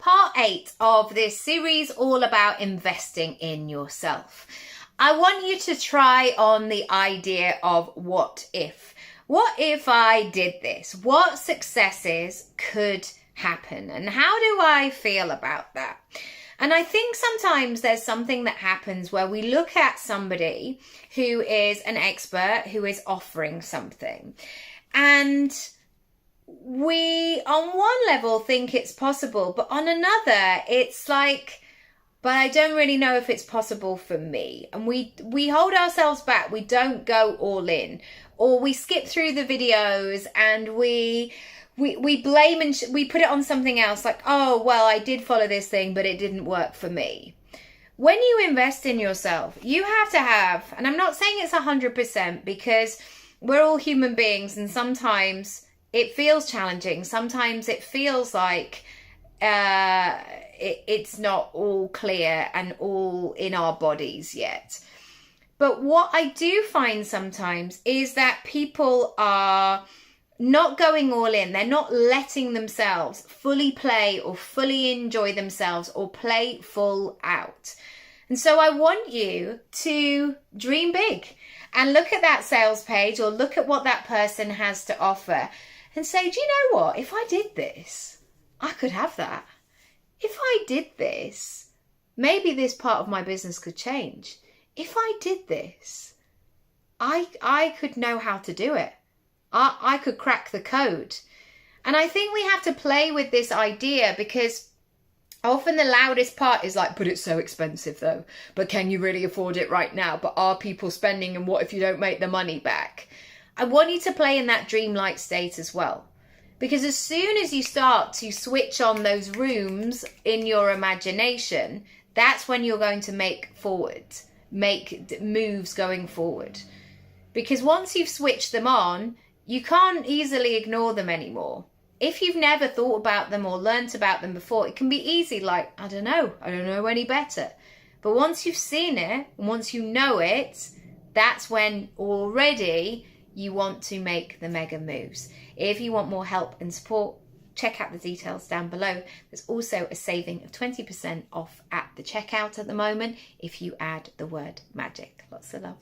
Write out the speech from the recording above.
part 8 of this series all about investing in yourself. I want you to try on the idea of what if. What if I did this? What successes could happen? And how do I feel about that? And I think sometimes there's something that happens where we look at somebody who is an expert, who is offering something, and we on one level think it's possible, but on another it's like, but I don't really know if it's possible for me. And we hold ourselves back. We don't go all in, or we skip through the videos and we blame and we put it on something else, like, oh, well, I did follow this thing, but it didn't work for me. When you invest in yourself, you have to have, and I'm not saying it's 100%, because we're all human beings, and sometimes it feels challenging. Sometimes it feels like it's not all clear and all in our bodies yet. But what I do find sometimes is that people are not going all in. They're not letting themselves fully play or fully enjoy themselves or play full out. And so I want you to dream big and look at that sales page or look at what that person has to offer and say, do you know what? If I did this, I could have that. If I did this, maybe this part of my business could change. If I did this, I could know how to do it. I could crack the code. And I think we have to play with this idea, because often the loudest part is like, but it's so expensive though. But can you really afford it right now? But are people spending, and what if you don't make the money back? I want you to play in that dreamlike state as well. Because as soon as you start to switch on those rooms in your imagination, that's when you're going to make moves going forward. Because once you've switched them on, you can't easily ignore them anymore. If you've never thought about them or learnt about them before, it can be easy, like, I don't know any better. But once you've seen it, and once you know it, that's when already you want to make the mega moves. If you want more help and support, check out the details down below. There's also a saving of 20% off at the checkout at the moment if you add the word magic. Lots of love.